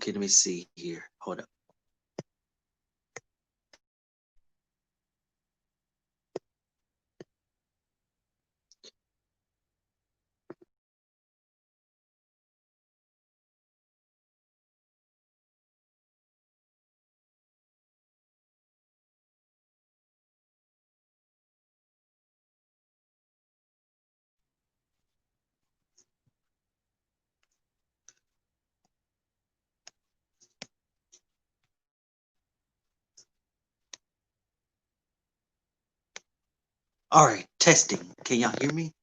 Okay, let me see here. Hold up. All right, testing. Can y'all hear me?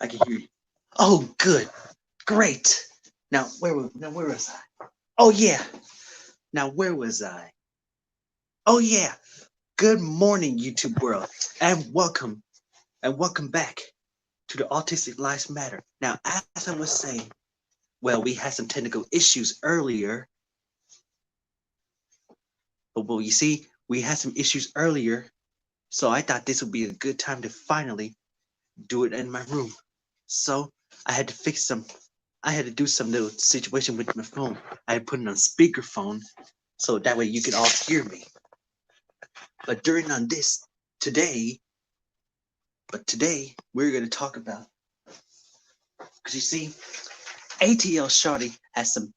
I can hear you. Oh, good. Great. Now where was I? Oh yeah. Now where was I? Oh yeah. Good morning, YouTube world, and welcome back to the Autistic Lives Matter. Now, as I was saying, well, we had some technical issues earlier, but well, you see, we had some issues earlier, so I thought this would be a good time to finally do it in my room. So I had to fix some. I had to do some little situation with my phone. I had put it on speakerphone, so that way you can all hear me. But during on this today, we're going to talk about, because you see, ATL Shawty has some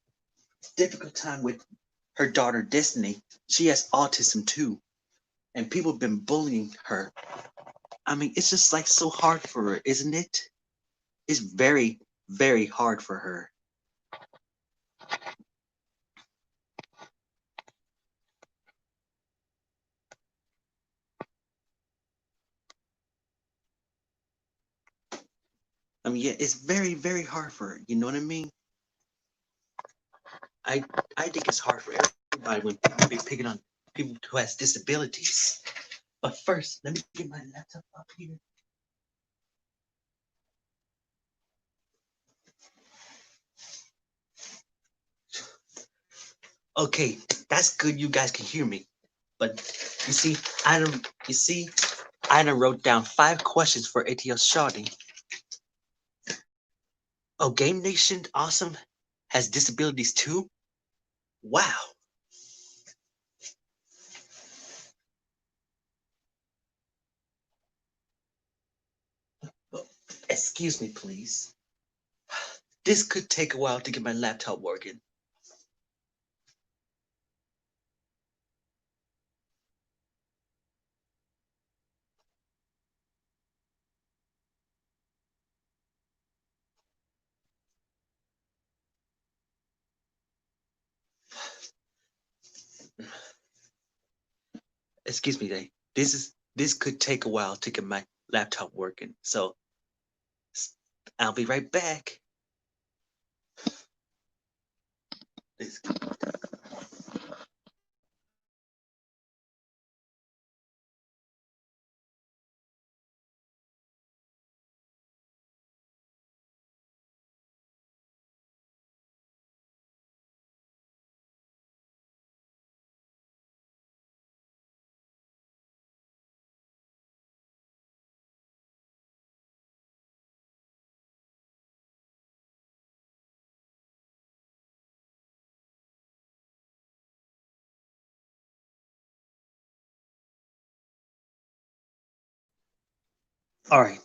difficult time with her daughter Destiny. She has autism too, and people have been bullying her. I mean, it's just like so hard for her, isn't it? It's very, very hard for her. I mean, yeah, it's very, very hard for her. You know what I mean? I I think it's hard for everybody when people be picking on people who has disabilities. But first, let me get my laptop up here. Okay, that's good. You guys can hear me. But you see, I wrote down 5 questions for ATL Shawty. Oh, Game Nation Awesome has disabilities too? Wow. Oh, excuse me, please. This could take a while to get my laptop working. Excuse me, Dave. This could take a while to get my laptop working. So I'll be right back. This All right.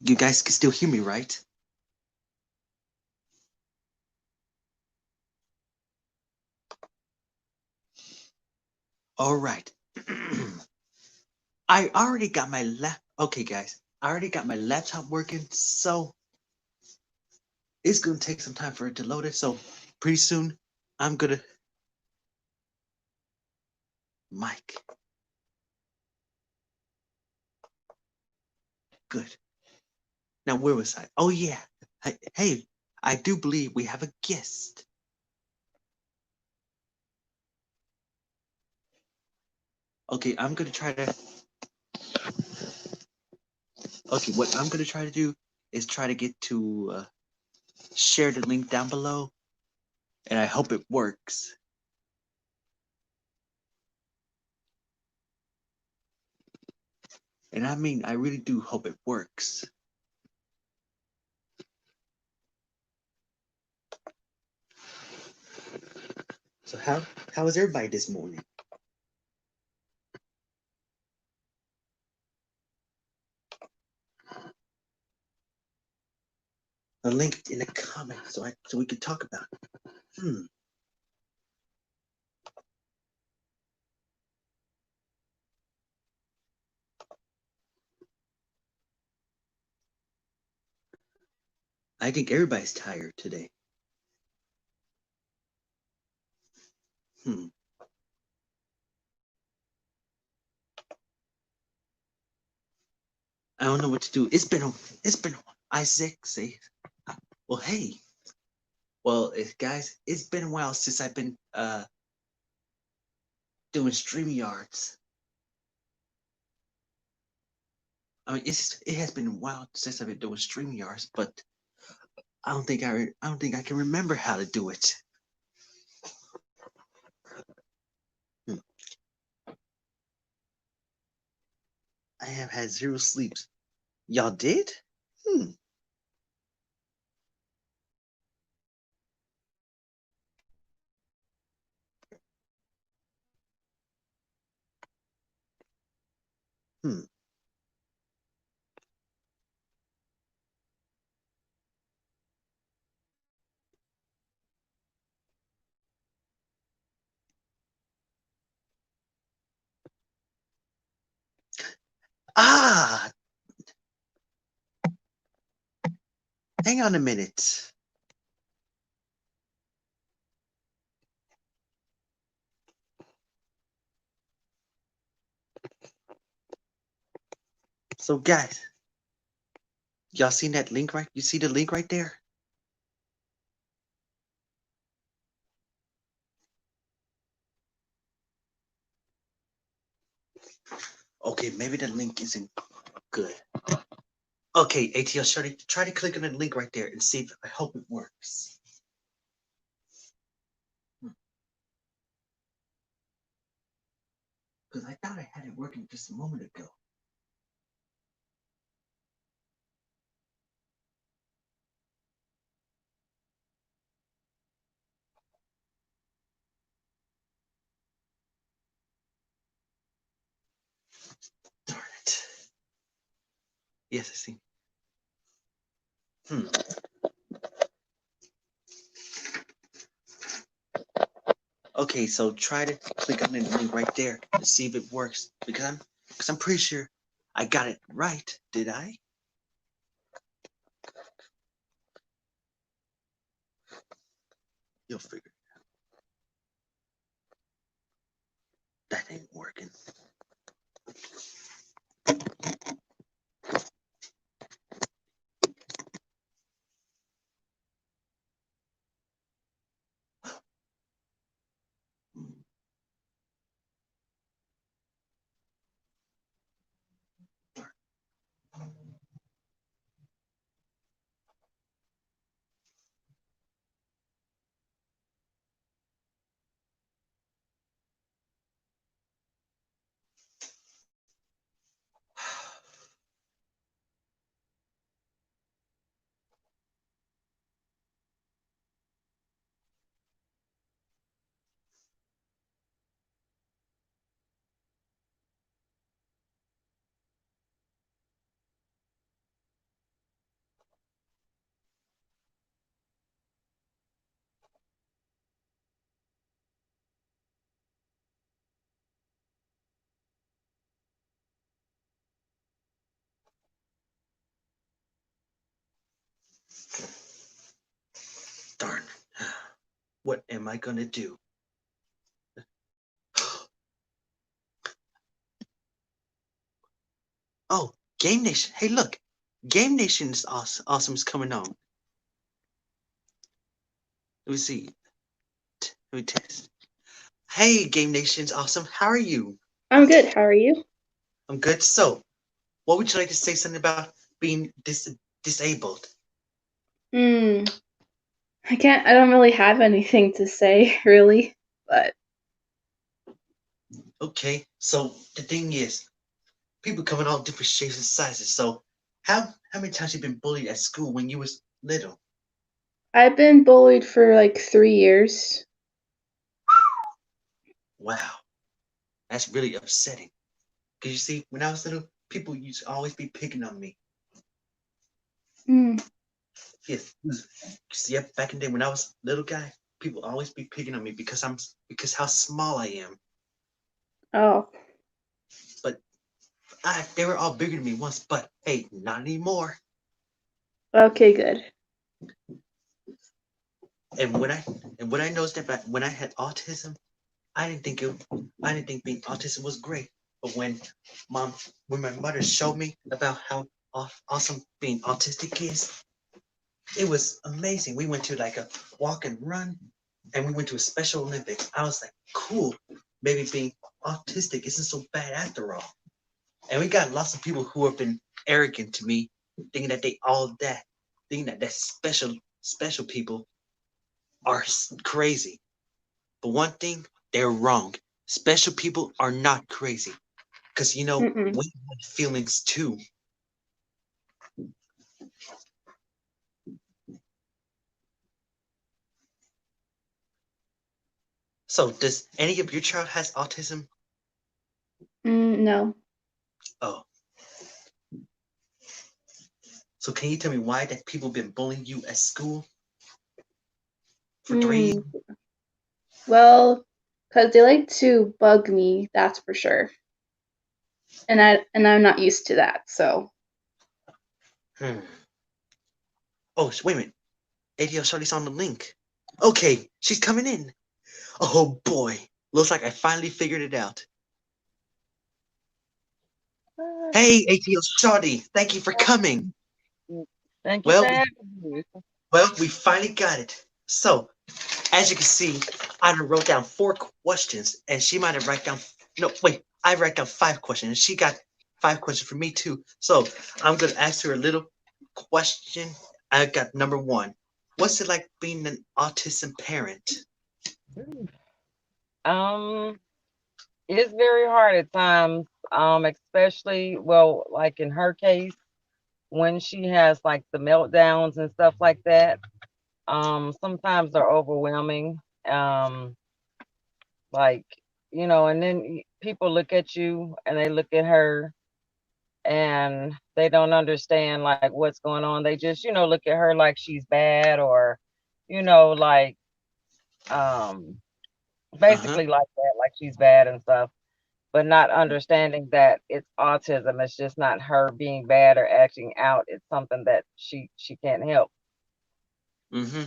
You guys can still hear me, right? All right. I already got my Okay, guys. I already got my laptop working, so it's gonna take some time for it to load it. So pretty soon, I'm gonna Mike. Good. Now where was I? Oh yeah. Hey, I do believe we have a guest. Okay, I'm gonna try to. Okay, what I'm gonna try to do is try to get to share the link down below, and I hope it works. And I mean, I really do hope it works. So how is everybody this morning? A link in the comments so we can talk about it. I think everybody's tired today. I don't know what to do. It's been Isaac say, well, hey, well, guys, it's been a while since I've been doing StreamYards. I mean, it has been a while since I've been doing StreamYards, but I don't think I can remember how to do it. I have had 0 sleeps. Y'all did? Ah, hang on a minute. So guys, y'all seen that link right? You see the link right there? Okay, maybe the link isn't good. Okay, ATL, try to click on the link right there and see if I hope it works. Because I thought I had it working just a moment ago. Darn it. Yes, I see. Okay, so try to click on the link right there to see if it works. Because I'm pretty sure I got it right. Did I? You'll figure it out. That ain't working. Darn. What am I gonna do? Oh, Game Nation. Hey, look. Game Nation's awesome is coming on. Let me see. Let me test. Hey, Game Nation's awesome. How are you? I'm good. How are you? I'm good. So, what would you like to say something about being disabled? I don't really have anything to say, really, but Okay, so the thing is, people come in all different shapes and sizes. So how many times you been bullied at school when you was little? I've been bullied for like 3 years. Wow, that's really upsetting. Cause you see, when I was little, people used to always be picking on me. Mm. Yes, yeah, back in the day when I was a little guy, people always be picking on me because how small I am. Oh, But they were all bigger than me once. But hey, not anymore. okay, good. And when I and when I noticed that when I had autism, I didn't think I didn't think being autistic was great. But mom, when my mother showed me about how awesome being autistic is, it was amazing. We went to like a walk and run, and we went to a Special Olympics. I was like, cool. Maybe being autistic isn't so bad after all. And we got lots of people who have been arrogant to me, thinking that they all that, thinking that special people are crazy. But one thing, they're wrong. Special people are not crazy. Because, Mm-mm. we have feelings too. So, does any of your child has autism? No. Oh, so can you tell me why that people been bullying you at school for 3 years? Mm. Well, because they like to bug me, that's for sure. And I'm not used to that, so. Hmm. Oh, wait a minute. ADL Shorty's on the link. Okay, she's coming in. Oh boy, looks like I finally figured it out. Hey, ATL Shorty, thank you for coming. Thank you for Well, having me. we finally got it. So, as you can see, I wrote down 4 questions, and she might have write down. No, wait, I write down 5 questions, and she got 5 questions for me too. So I'm gonna ask her a little question. I got number one. What's it like being an autism parent? Um, it's very hard at times, especially, well, like in her case, when she has like the meltdowns and stuff like that. Sometimes they're overwhelming. Like, and then people look at you and they look at her and they don't understand like what's going on. They just, look at her like she's bad or, like, um, Uh huh. basically like that, like she's bad and stuff, but not understanding that it's autism. It's just not her being bad or acting out. It's something that she can't help. Mm-hmm.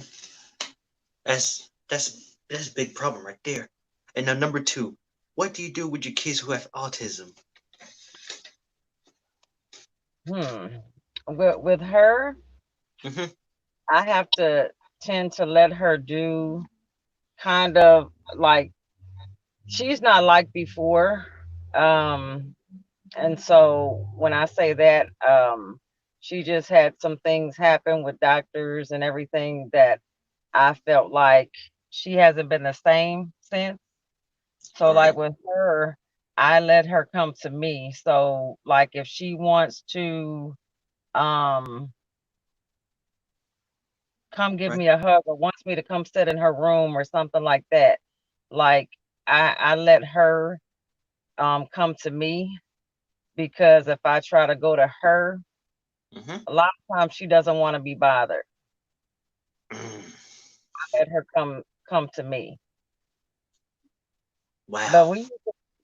That's a big problem right there. And now number two, what do you do with your kids who have autism? Hmm. With her, Mm-hmm. I have to tend to let her do kind of like she's not like before. Um, and so when I say that, she just had some things happen with doctors and everything that I felt like she hasn't been the same since. So All like right. with her, I let her come to me. So like if she wants to um come give Right. me a hug or wants me to come sit in her room or something like that, like I let her come to me because if I try to go to her, Mm-hmm. a lot of times she doesn't want to be bothered. Let her come to me. But Wow. we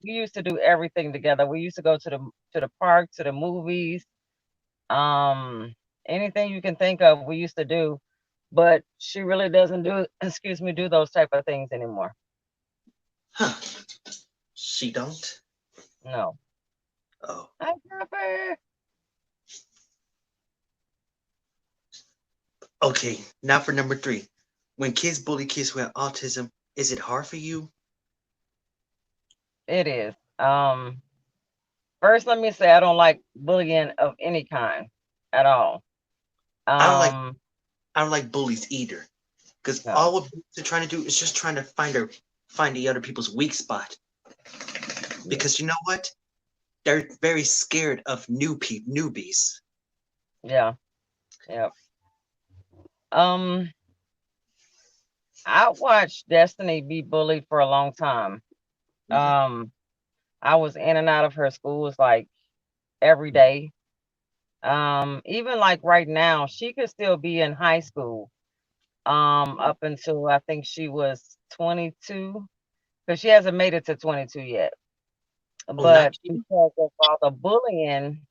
used to do everything together. We used to go to the park, to the movies, um, anything you can think of, we used to do. But she really doesn't do, excuse me, do those type of things anymore. Huh. She don't? No. Oh. Hi, Pepper. Okay. Now for number three. When kids bully kids who have autism, is it hard for you? It is. First, let me say I don't like bullying of any kind at all. I don't like Um, I don't like bullies either. Because No. all what they're trying to do is just trying to find the other people's weak spot. Because you know what? They're very scared of newbies. Yeah. Yeah. Um, I watched Destiny be bullied for a long time. Mhm. I was in and out of her schools like every day. Even like right now, she could still be in high school. Up until I think she was 22, because she hasn't made it to 22 yet. Oh, not But because of all the bullying,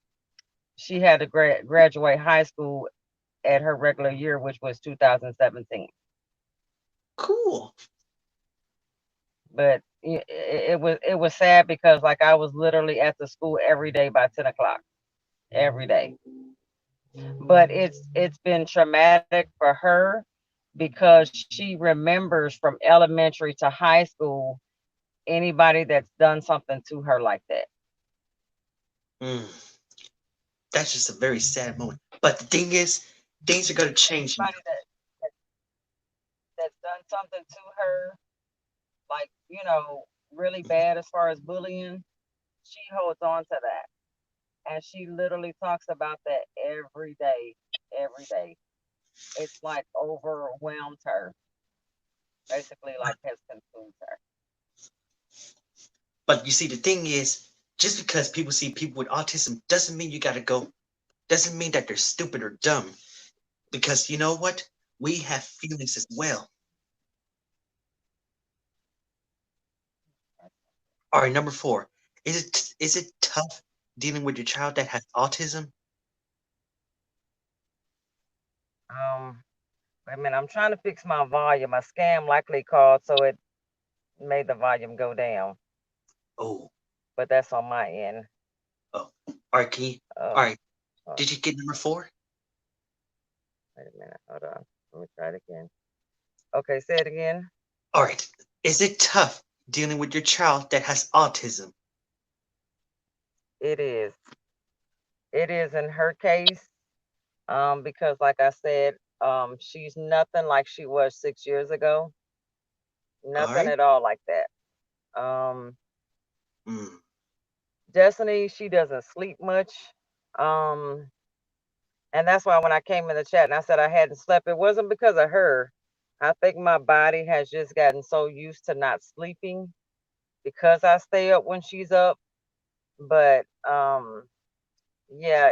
she had to graduate high school at her regular year, which was 2017. cool. But it was sad because like I was literally at the school every day by 10 o'clock every day. But it's been traumatic for her because she remembers from elementary to high school anybody that's done something to her like that. Mm, that's just a very sad moment. But the thing is, things are gonna change now. Anybody that's done something to her, like really bad as far as bullying, she holds on to that, and she literally talks about that every day, every day. It's like overwhelmed her, basically like has consumed her. But you see, the thing is, just because people see people with autism doesn't mean you gotta go. Doesn't mean that they're stupid or dumb. Because you know what? We have feelings as well. All right, number four. Is it tough dealing with your child that has autism? Um, Wait a minute, I'm trying to fix my volume. A scam likely called, so it made the volume go down, Oh, but that's on my end. oh. All right, can you? All Oh, right. oh, Did you get number four? wait a minute, hold on. Let me try it again. Okay, say it again. All right. Is it tough dealing with your child that has autism? It is. It is in her case, because like I said, she's nothing like she was 6 years ago. All Nothing right. at all like that. Um, Mm. Destiny, she doesn't sleep much. Um, and that's why when I came in the chat and I said I hadn't slept, it wasn't because of her. I think my body has just gotten so used to not sleeping because I stay up when she's up. But yeah,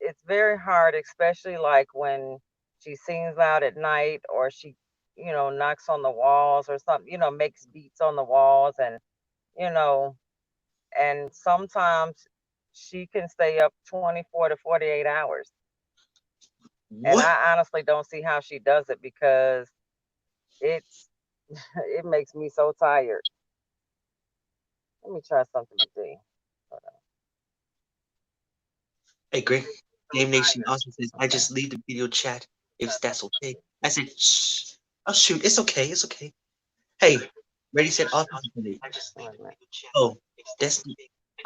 it's very hard, especially like when she sings loud at night or she, knocks on the walls or something, makes beats on the walls you know, and sometimes she can stay up 24 to 48 hours. And What? I honestly don't see how she does it because it's it makes me so tired. Let me try something to see. Hold on. Hey, Greg. So Game Nation tired. also says, I Okay. just leave the video chat Try if that's something to okay. see. I said, shh. Oh, shoot. It's okay. It's okay. Hey, Ready said autism today. Wait a minute. Oh, Destiny.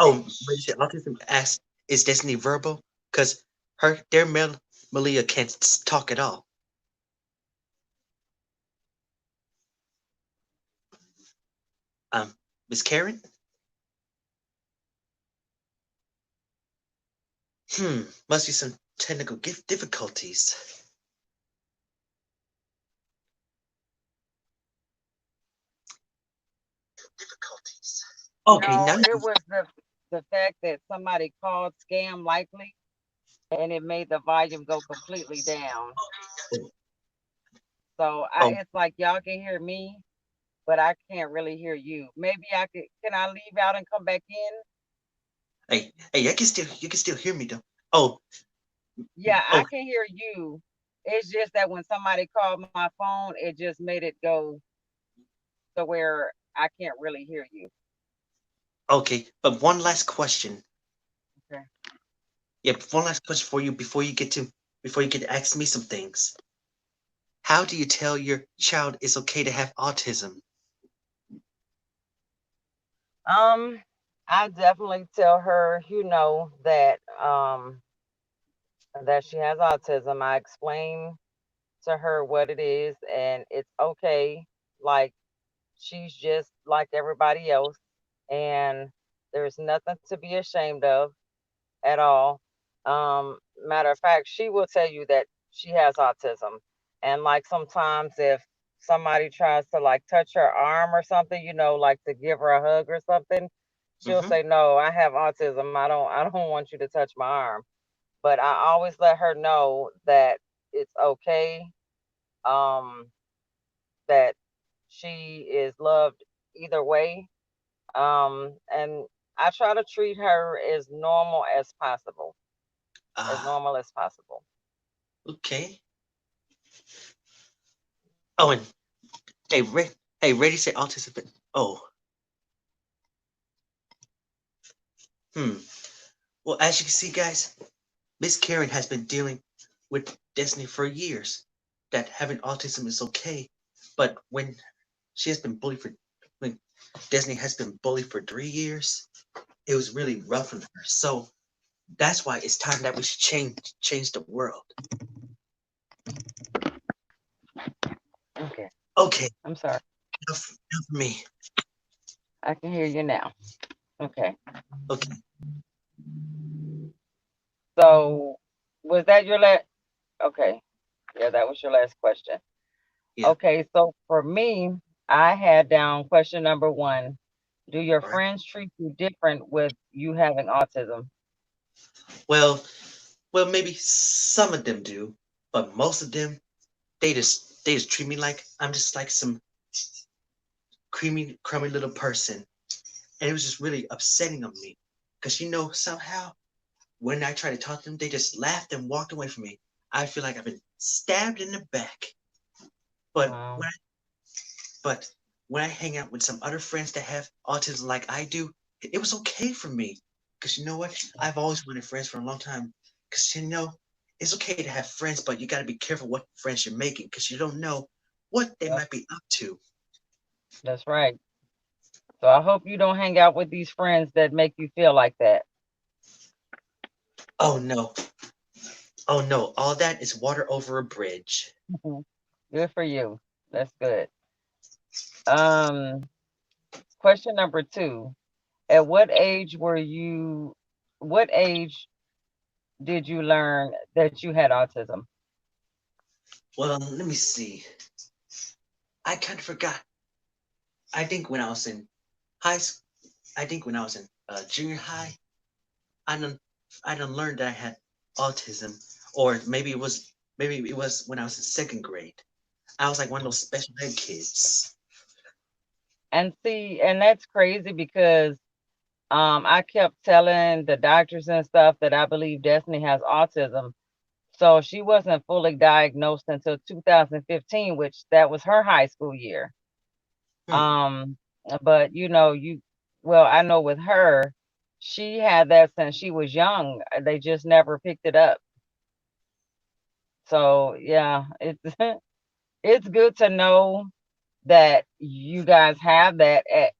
Oh, Ready said autism asked, is Destiny verbal? Because their Malia can't talk at all. Miss Karen? Must be some technical difficulties. Okay, now No, it was the fact that somebody called scam likely and it made the volume go completely down. oh, So oh, it's like y'all can hear me, but I can't really hear you. Maybe can I leave out and come back in? hey, you can still hear me though. Oh, Yeah, I oh, can hear you. It's just that when somebody called my phone, it just made it go to where I can't really hear you. okay. But one last question. Okay. Yeah, one last question for you before you get to ask me some things. How do you tell your child it's okay to have autism? Um, I definitely tell her, that she has autism. I explain to her what it is, and it's okay. Like, she's just like everybody else, and there's nothing to be ashamed of at all. Matter of fact, she will tell you that she has autism. And like sometimes if somebody tries to like touch her arm or something, like to give her a hug or something, she'll Mm-hmm. say, "No, I have autism. I don't want you to touch my arm." But I always let her know that it's okay. Um, that she is loved either way. And I try to treat her as normal as possible. As Ah, normal as possible. okay. Oh, and hey, Ray say autism. Oh, hmm. Well, as you can see, guys, Miss Karen has been dealing with Destiny for years. That having autism is okay, but she has been bullied for when Destiny has been bullied for 3 years, it was really rough on her. So that's why it's time that we should change the world. Okay. Okay, I'm sorry. enough for me. I can hear you now. Okay. Okay, So was that your last? Okay. Yeah, that was your last question. yeah, Okay. So for me, I had down question number one. Do your all right. friends treat you different with you having autism? Well, maybe some of them do, but most of them they just treat me like I'm just like some creamy, crummy little person, and it was just really upsetting on me, because somehow when I try to talk to them, they just laughed and walked away from me. I feel like I've been stabbed in the back. But Wow. when I hang out with some other friends that have autism like I do, it was okay for me. Because you know what? I've always wanted friends for a long time. Because it's okay to have friends, but you got to be careful what friends you're making, because you don't know what they Yep, might be up to. that's right. So I hope you don't hang out with these friends that make you feel like that. Oh no. Oh no. All that is water over a bridge. Good for you. That's good. Um, question number two. At what age did you learn that you had autism? Well, let me see. I kind of forgot. I think when I was in high school, I think when I was in junior high, I done I done learned that I had autism, or maybe it was when I was in second grade. I was like one of those special ed kids. And see, and that's crazy because I kept telling the doctors and stuff that I believe Destiny has autism. So she wasn't fully diagnosed until 2015, which that was her high school year. Hmm. Um, but well, I know with her, she had that since she was young. They just never picked it up. So yeah, it's it's good to know that you guys have that at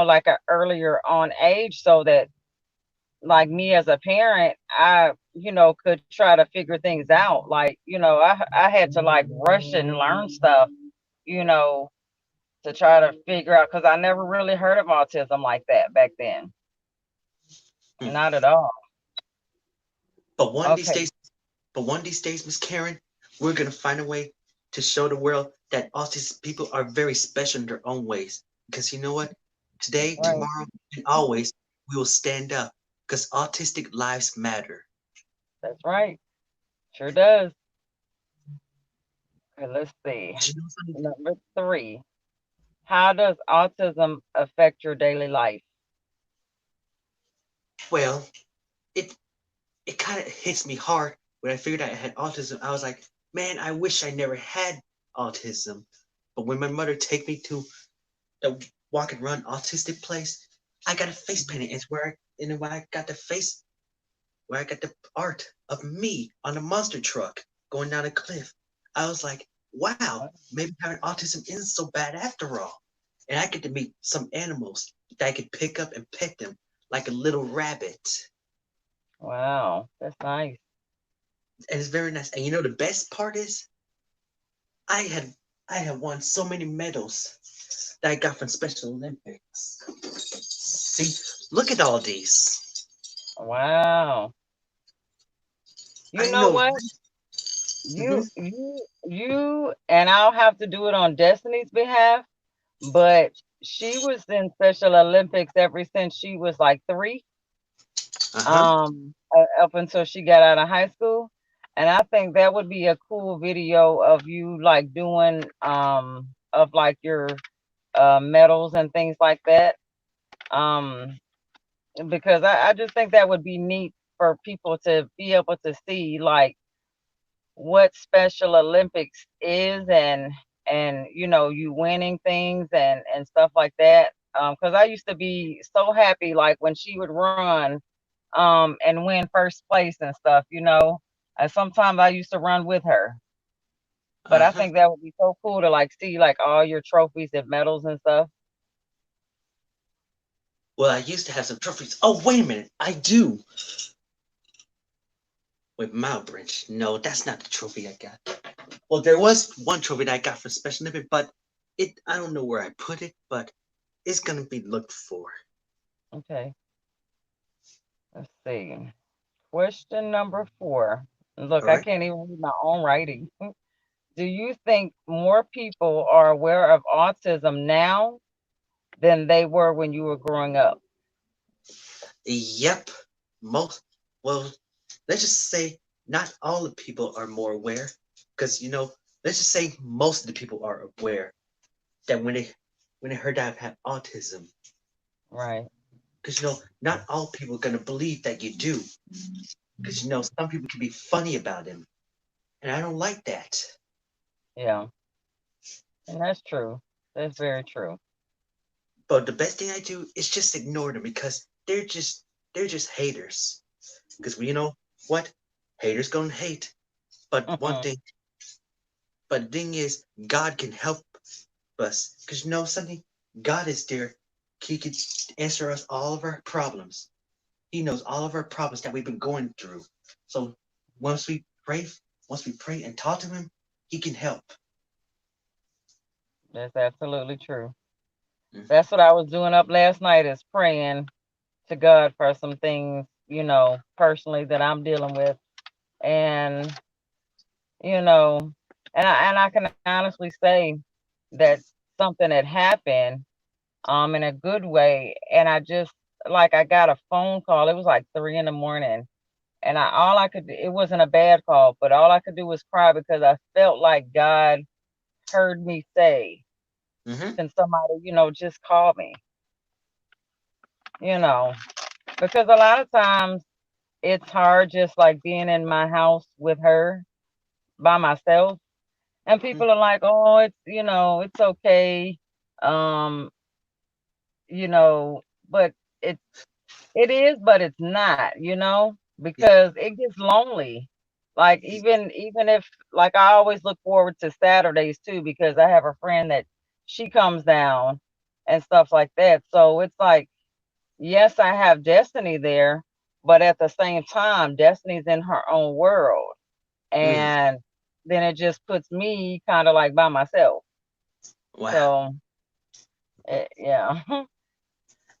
like a earlier on age, so that like me as a parent, I could try to figure things out. Like I had to like rush and learn stuff, you know, to try to figure out, because I never really heard of autism like that back then. Hmm. Not at all. But one of these Okay, days, Miss Karen, we're gonna find a way to show the world that autistic people are very special in their own ways. Because you know what? that's Today, right. tomorrow, and always, we will stand up. Because autistic lives matter. That's right. Sure does. Okay, let's see. You know something? Number three. How does autism affect your daily life? Well, it it kind of hits me hard when I figured out I had autism. I was like, man, I wish I never had autism. But when my mother take me to the walk and run autistic place, I got a face painting. It's where I got the face, where I got the art of me on a monster truck going down a cliff. I was like, wow, maybe having autism isn't so bad after all. And I get to meet some animals that I could pick up and pet them like a little rabbit. Wow, that's nice. And it's very nice. And you know the best part is? I had I had won so many medals that I got from Special Olympics. See, look at all these. Wow. You I know know. what? Hmm. You, and I'll have to do it on Destiny's behalf, but she was in Special Olympics ever since she was like 3, Uh-huh. up until she got out of high school. And I think that would be a cool video of you like doing of like your medals and things like that. Um, because I just think that would be neat for people to be able to see like what Special Olympics is, and you winning things and stuff like that. Because I used to be so happy like when she would run and win first place and stuff, and sometimes I used to run with her. But I Uh-huh. think that would be so cool to like see like all your trophies and medals and stuff. Well, I used to have some trophies. Oh, wait a minute. I do. With Mount Branch. No, that's not the trophy I got. Well, there was one trophy that I got for Special Olympics, but I don't know where I put it, but it's gonna be looked for. Okay, let's see. Question number 4. Look, All I right. can't even read my own writing. Do you think more people are aware of autism now than they were when you were growing up? Yep. Most, well, let's just say not all the people are more aware, because let's just say most of the people are aware that when they heard that I have autism, Right. because not all people are gonna believe that you do, because some people can be funny about him, and I don't like that. Yeah. And that's true. That's very true. But the best thing I do is just ignore them because they're just haters. Because you know what, haters gonna hate. But one thing, but the thing is, God can help us because something. God is there. He can answer us all of our problems. He knows all of our problems that we've been going through. So once we pray, once we pray and talk to Him, He can help. That's absolutely true. Mm. That's what I was doing up last night is praying to God for some things, personally that I'm dealing with. And, you know, and I can honestly say that something had happened in a good way. And I just like I got a phone call. It was like 3 in the morning. And all I could it wasn't a bad call, but all I could do was cry because I felt like God heard me say, Mm-hmm. can somebody, just call me, you know, because a lot of times it's hard just like being in my house with her by myself. And people are like, oh, it's okay. Um, but it it is, but it's not, Yeah. because it gets lonely. Like even if like I always look forward to Saturdays too because I have a friend that she comes down and stuff like that. So it's like, yes, I have Destiny there, but at the same time, Destiny's in her own world. Mm. And then it just puts me kind of like by myself. Wow. So yeah.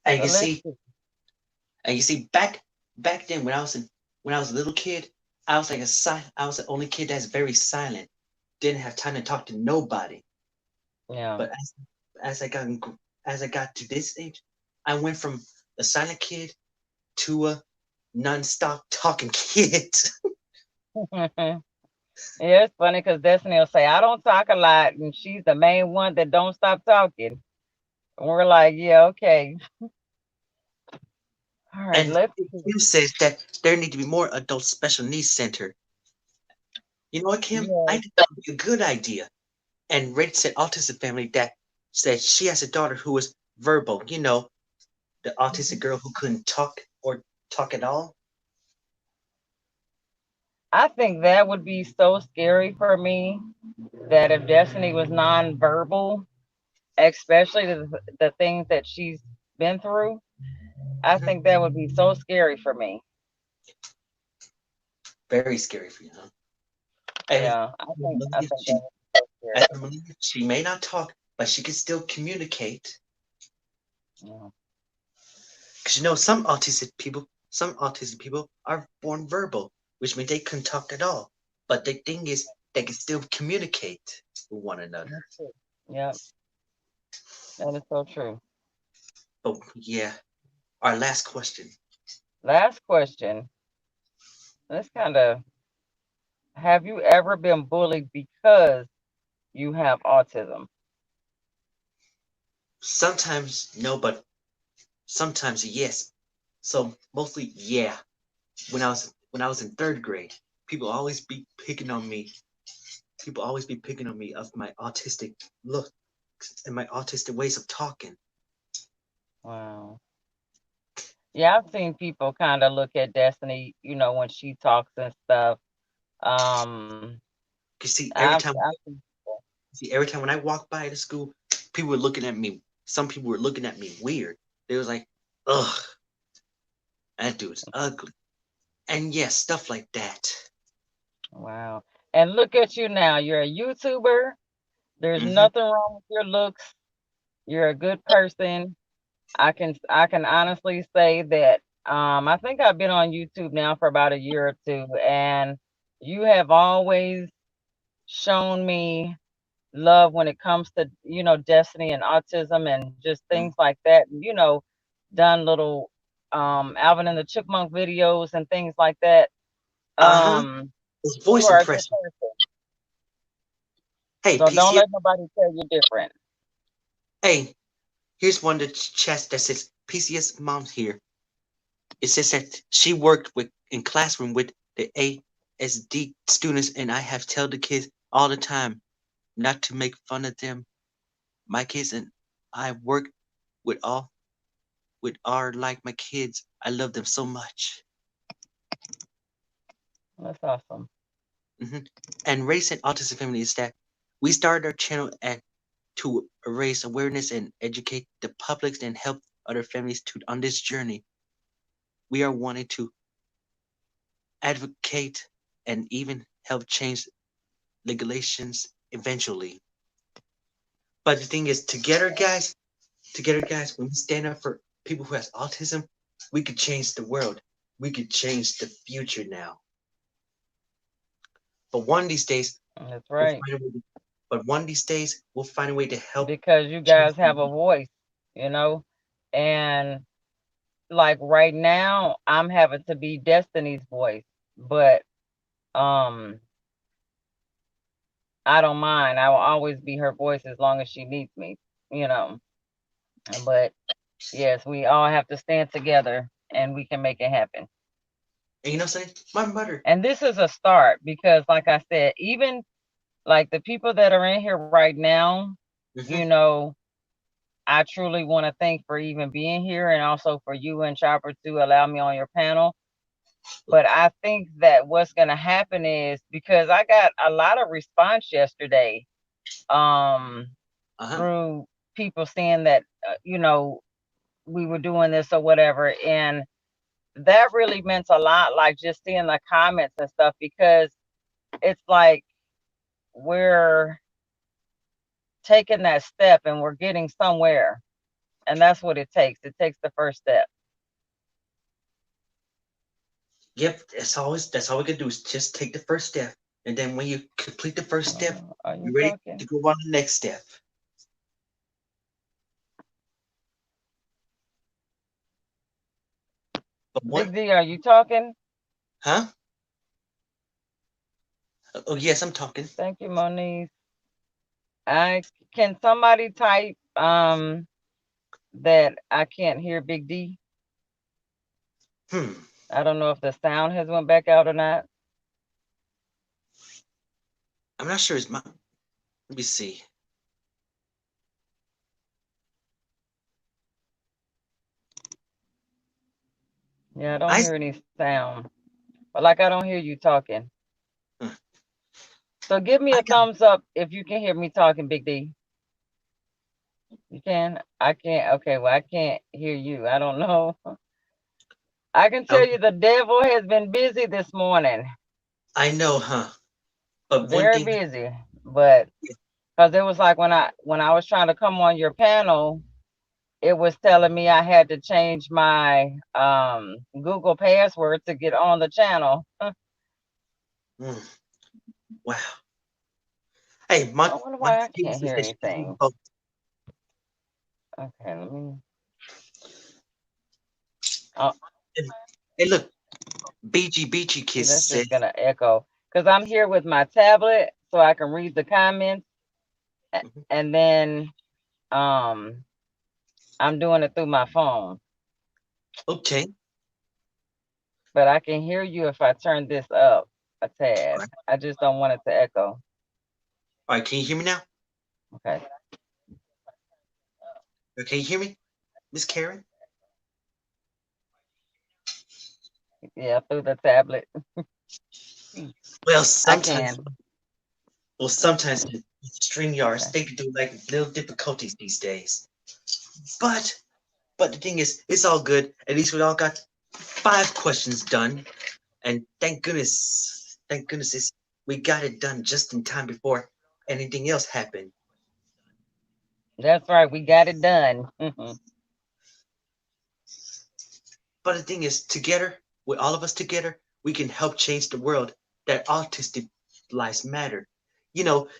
And So you let's see, see. back then when I was a little kid, I was the only kid that's very silent. Didn't have time to talk to nobody. Yeah. But as I got as I got to this age, I went from a silent kid to a non-stop talking kid. Yeah, it's funny because Destiny will say, I don't talk a lot, and she's the main one that don't stop talking. And we're like, yeah, okay. All right, And let's see. Kim says that there need to be more adult special needs center. You know what, Kim? I Yeah. think that would be a good idea. And Red said autistic family that said she has a daughter who was verbal. The autistic girl who couldn't talk or talk at all. I think that would be so scary for me that if Destiny was nonverbal, especially the things that she's been through, I Mhm. think that would be so scary for me. Very scary for you, huh? And Yeah, I think that she would be so As a believer, she may not talk, but she can still communicate. Yeah. Because some autistic people are born verbal, which means they couldn't talk at all. But the thing is, they can still communicate with one another. That's true. Yep, that is so true. But yeah, our last question. Last question. This kind of, have you ever been bullied because you have autism? Sometimes no, but sometimes yes. So mostly yeah. When I was in third grade, people always be picking on me. People always be picking on me of my autistic look and my autistic ways of talking. Wow. Yeah, I've seen people kind of look at Destiny, when she talks and stuff. Um, Cause I've seen people. every time when I walk by the school, people were looking at me. Some people were looking at me weird. They was like, "Ugh, that dude's ugly," and yes, stuff like that. Wow. And look at you now. You're a YouTuber. There's Hmm. nothing wrong with your looks. You're a good person. I can honestly say that I think I've been on YouTube now for about a year or two, and you have always shown me love when it comes to, Destiny and autism and just things like that. Done little Alvin and the Chipmunk videos and things like that. Uh huh. Um, His you voice are a good impression. person. Hey, So don't PCS. let nobody tell you different. Hey, here's one of the chats that says PCS mom's here. It says that she worked with in classroom with the ASD students, and I have tell the kids all the time not to make fun of them. My kids and I work with all with are like my kids. I love them so much. That's awesome. Hmm. And race and autism family is that we started our channel at to raise awareness and educate the public and help other families to on this journey. We are wanting to advocate and even help change regulations eventually. But the thing is, together, guys, when we stand up for people who has autism, we could change the world. We could change the future now. But one of these days, That's we'll right. find a way. But one of these days, we'll find a way to help Because you change guys the have a world. voice, you know? And like right now, I'm having to be Destiny's voice, but um, I don't mind. I will always be her voice as long as she needs me, you know. But yes, we all have to stand together and we can make it happen. And you know what I'm saying? My mother. And this is a start because, like I said, even like the people that are in here right now, you Hmm. know, I truly want to thank for even being here and also for you and Chopper to allow me on your panel. But I think that what's going to happen is because I got a lot of response yesterday um, Uh huh. through people saying that, we were doing this or whatever. And that really meant a lot, like just seeing the comments and stuff, because it's like we're taking that step and we're getting somewhere. And that's what it takes. It takes the first step. Yep. That's all we can do is just take the first step, and then when you complete the first step, Are you you're ready to talking? go on the next step. But one, Big D, are you talking? huh? Oh yes, I'm talking. Thank you, Monique. I can somebody type that I can't hear Big D. Hmm. I don't know if the sound has went back out or not. I'm not sure. It's my. Let me see. Yeah, I don't I. hear any sound. But like I don't hear you talking. Huh, So give me I a got. thumbs up if you can hear me talking, Big D. You can? I can't. Okay, well I can't hear you. I don't know. I can tell Oh, you the devil has been busy this morning. I know, huh? But one Very thing. busy. But Yeah, Because it was like when I was trying to come on your panel, it was telling me I had to change my Google password to get on the channel. Mm, wow. Hey, I my wonder my why I people can't says hear that she can do anything. both. Okay, let me. Oh, And, hey, look, BG see, Kiss that's said, just gonna echo because I'm here with my tablet so I can read the comments, mhm, and then um I'm doing it through my phone. okay, But I can hear you if I turn this up a all tad. right, I just don't want it to echo. all right. Can you hear me now? Okay. Can you hear me, Miss Karen? Yeah, through the tablet. Hmm, Well, I sometimes, can. the stream yards Okay. they can do like little difficulties these days. But but the thing is, it's all good. At least we all got 5 questions done, and thank goodness, we got it done just in time before anything else happened. That's right. We got it done. But the thing is, together, with all of us together, we can help change the world. That autistic lives matter.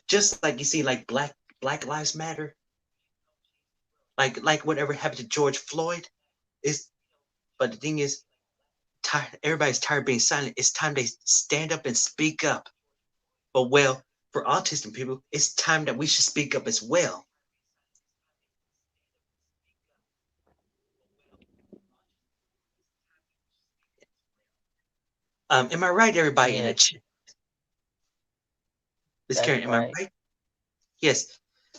Just like you see, like Black Lives Matter, like whatever happened to George Floyd is. But the thing is, everybody's tired of being silent. It's time they stand up and speak up. But well, for autistic people, it's time that we should speak up as well. Am I right, everybody in the Yes, chat? Miss that's Karen, am I right. right? Yes.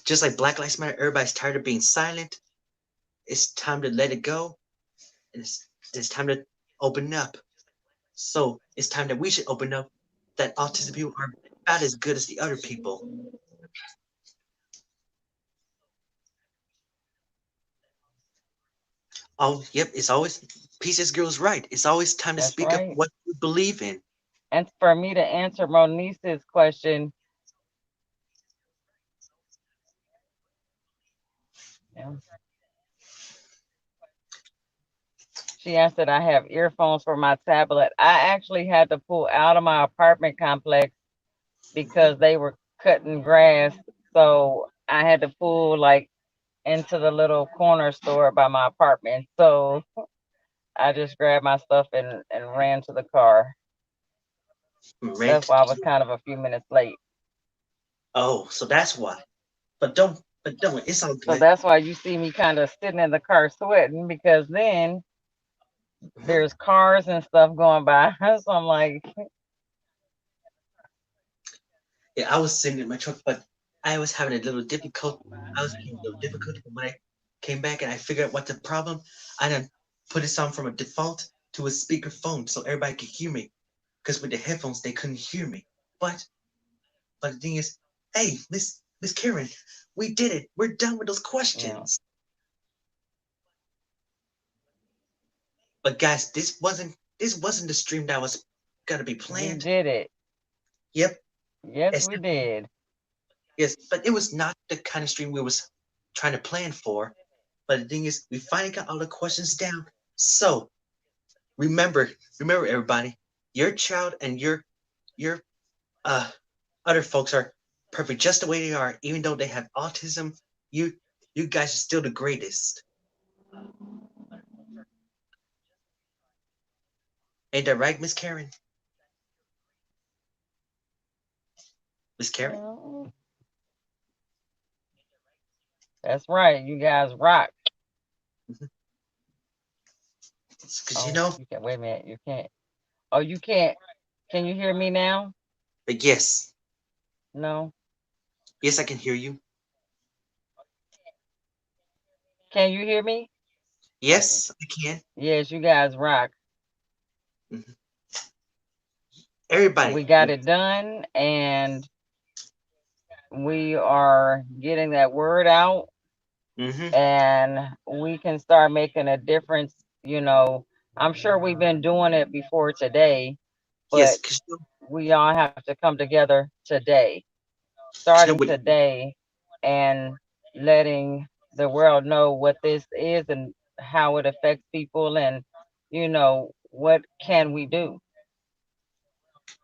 Just like Black Lives Matter, everybody's tired of being silent. It's time to let it go. And it's time to open up. So it's time that we should open up that autistic people are not as good as the other people. Oh, yep, it's always Peace's Girl's right. It's always time to That's speak up right. what you believe in. And for me to answer Monique's question, yeah, she answered I have earphones for my tablet. I actually had to pull out of my apartment complex Mhm. because they were cutting grass. So I had to pull like into the little corner store by my apartment. So I just grabbed my stuff and ran to the car. That's Rent. why I was kind of a few minutes late. Oh, so that's why. But don't. It's all So good. that's why you see me kind of sitting in the car sweating because then Mhm. there's cars and stuff going by. So I'm like, Yeah, I was sitting in my truck, but I was having a little difficult. I was having a little difficulty, but when I came back and I figured out what the problem, I then put this on from a default to a speaker phone so everybody could hear me. Because with the headphones they couldn't hear me. But but the thing is, hey, Miss Karen, we did it. We're done with those you know, questions. But guys, this wasn't the stream that was gonna be we planned. did it. Yep, Yes, yes, we did. yes, but it was not the kind of stream we was trying to plan for. But the thing is, we finally got all the questions down. So remember, remember everybody, your child and your uh other folks are perfect just the way they are, even though they have autism. You you guys are still the greatest. Ain't that right, Miss Karen? Miss Karen? Mhm. That's right. You guys rock. Because Oh, you can wait a minute. You can't. Oh, you can't. Can you hear me now? yes, No. yes, I can hear you. Can you hear me? Okay. Yes, I can. Yes, you guys rock. Mhm. Everybody. We got it done and we are getting that word out Mm-hmm. and we can start making a difference. You know, I'm sure we've been doing it before today, Yes, but because we all have to come together today, you know starting what? today. and letting the world know what this is and how it affects people, and what can we do.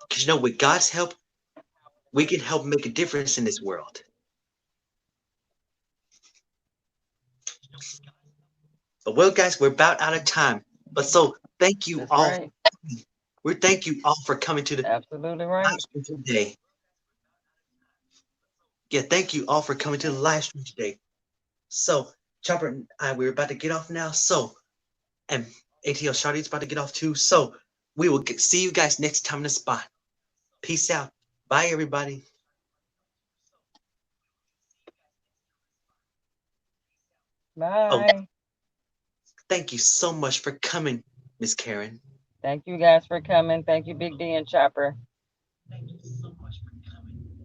Because with God's help, we can help make a difference in this world. But well, guys, we're about out of time. But so thank you That's all. right. We thank you all for coming to the Absolutely live right. stream today. Yeah, thank you all for coming to the live stream today. So Chopper and I, we're about to get off now. So and ATL Shawty's about to get off too. So we will see you guys next time in the spot. Peace out. Bye, everybody. Oh, Bye. thank you so much for coming, Miss Karen. Thank you guys for coming. Thank you, Big D and Chopper.